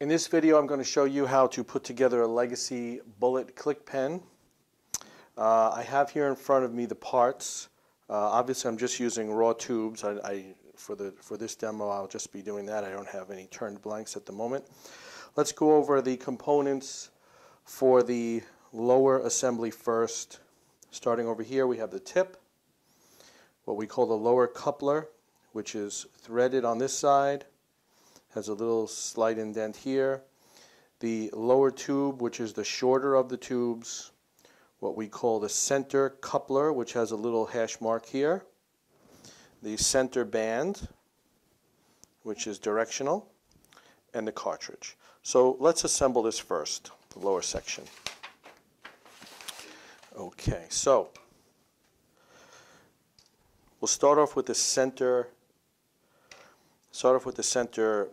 In this video, I'm going to show you how to put together a Legacy bullet click pen. I have here in front of me the parts. Obviously, I'm just using raw tubes. For this demo, I'll just be doing that. I don't have any turned blanks at the moment. Let's go over the components for the lower assembly first. Starting over here, we have the tip, what we call the lower coupler, which is threaded on this side. Has a little slight indent here. The lower tube, which is the shorter of the tubes, what we call the center coupler, which has a little hash mark here. The center band, which is directional, and the cartridge. So let's assemble this first, the lower section. Okay, so we'll start off with the center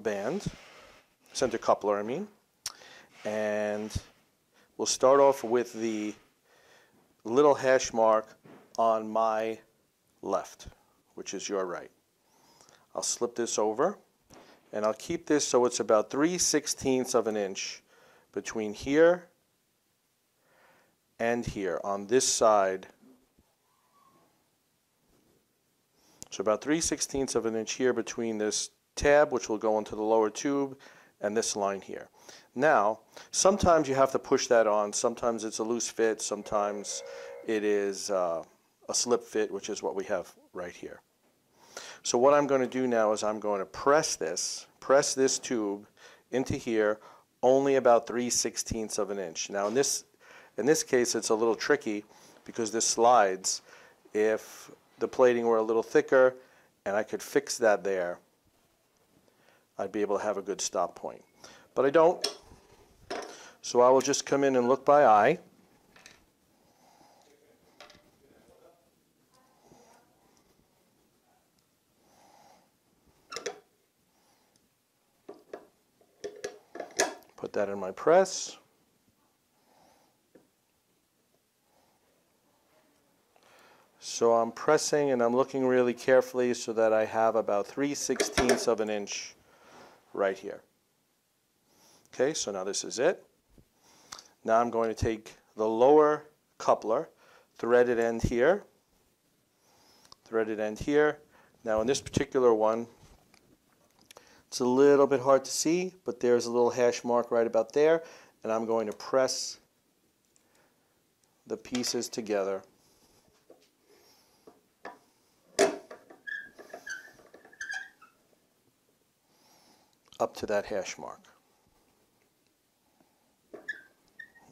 band, center coupler, and we'll start off with the little hash mark on my left, which is your right. I'll slip this over, and I'll keep this so it's about 3/16 of an inch between here and here on this side. So about 3/16 of an inch here between this tab, which will go into the lower tube, and this line here. Now, sometimes you have to push that on. Sometimes it's a loose fit. Sometimes it is a slip fit, which is what we have right here. So what I'm going to do now is I'm going to press this tube into here only about 3/16 of an inch. Now in this case it's a little tricky because this slides. If the plating were a little thicker and I could fix that there, I'd be able to have a good stop point. But I don't, so I will just come in and look by eye. Put that in my press. So I'm pressing and I'm looking really carefully so that I have about 3/16 of an inch right here. Okay, so now this is it. Now I'm going to take the lower coupler, threaded end here, threaded end here. Now in this particular one, it's a little bit hard to see, but there's a little hash mark right about there, and I'm going to press the pieces together. Up to that hash mark.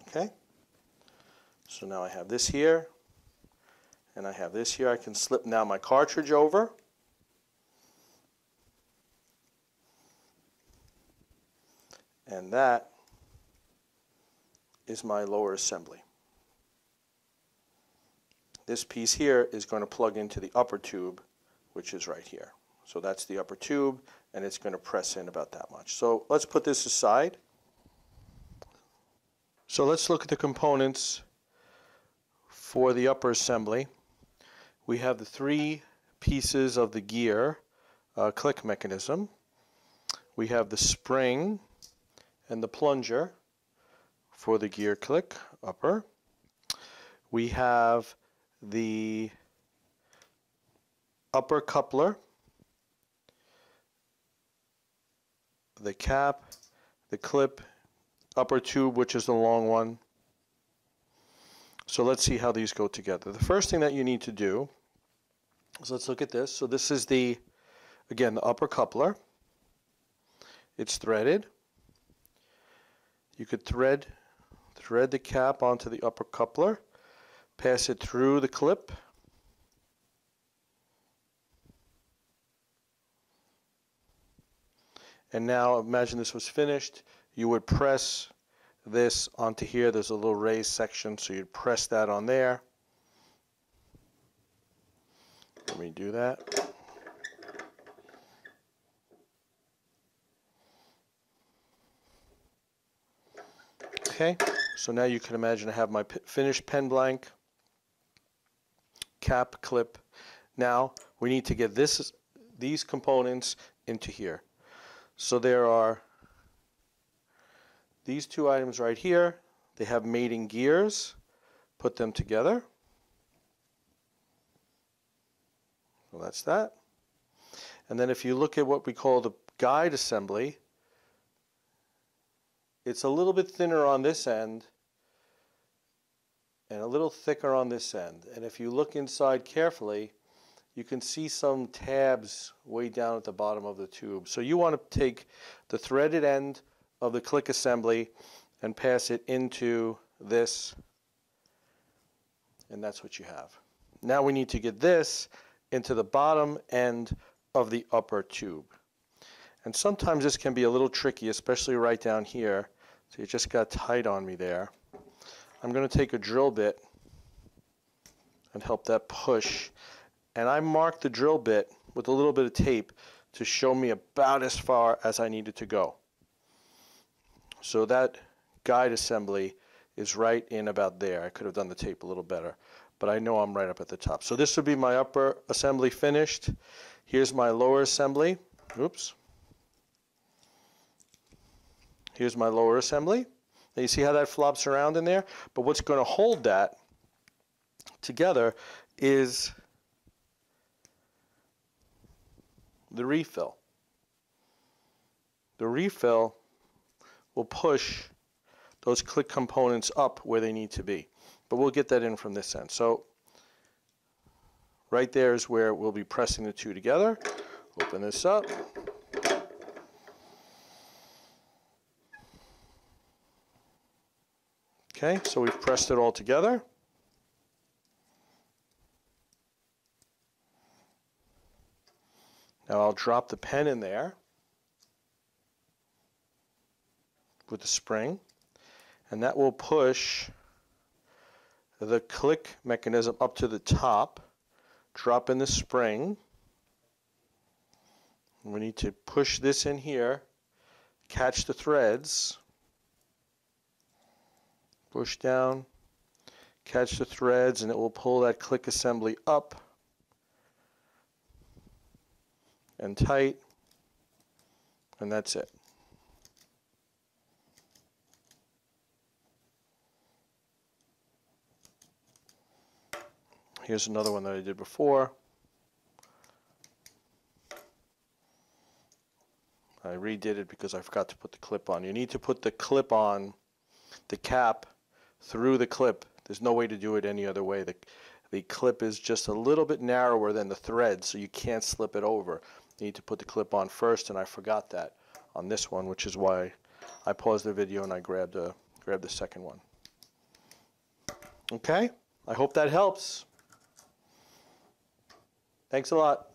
Okay? So now I have this here, and I have this here. I can slip now my cartridge over. And that is my lower assembly. This piece here is going to plug into the upper tube, which is right here. So that's the upper tube, and it's going to press in about that much. So let's put this aside. So let's look at the components for the upper assembly. We have the 3 pieces of the gear click mechanism. We have the spring and the plunger for the gear click upper. We have the upper coupler, the cap, the clip, upper tube, which is the long one. So let's see how these go together. The first thing that you need to do is, let's look at this. So this is again, the upper coupler. It's threaded. You could thread the cap onto the upper coupler, pass it through the clip, and now imagine this was finished. You would press this onto here. There's a little raised section, so you'd press that on there. Let me do that. Okay, so now you can imagine I have my finished pen blank, cap, clip. Now we need to get these components into here. So there are these two items right here, they have mating gears. Put them together. Well, that's that. And then if you look at what we call the guide assembly, it's a little bit thinner on this end and a little thicker on this end. And if you look inside carefully, you can see some tabs way down at the bottom of the tube. So you want to take the threaded end of the click assembly and pass it into this, and that's what you have. Now we need to get this into the bottom end of the upper tube. And sometimes this can be a little tricky, especially right down here. So it just got tight on me there. I'm going to take a drill bit and help that push. And I marked the drill bit with a little bit of tape to show me about as far as I needed to go. So that guide assembly is right in about there. I could have done the tape a little better, but I know I'm right up at the top. So this would be my upper assembly finished. Here's my lower assembly. Oops. Here's my lower assembly. Now you see how that flops around in there? But what's going to hold that together is the refill. The refill will push those click components up where they need to be. But we'll get that in from this end. So right there is where we'll be pressing the two together. Open this up. Okay, so we've pressed it all together. Now I'll drop the pen in there with the spring, and that will push the click mechanism up to the top. Drop in the spring. We need to push this in here, catch the threads, push down, catch the threads, and it will pull that click assembly up and tight, and that's it. Here's another one that I did before. I redid it because I forgot to put the clip on. You need to put the clip on, the cap, through the clip. There's no way to do it any other way. The clip is just a little bit narrower than the thread, so you can't slip it over. You need to put the clip on first, and I forgot that on this one, which is why I paused the video and I grabbed the second one. Okay, I hope that helps. Thanks a lot.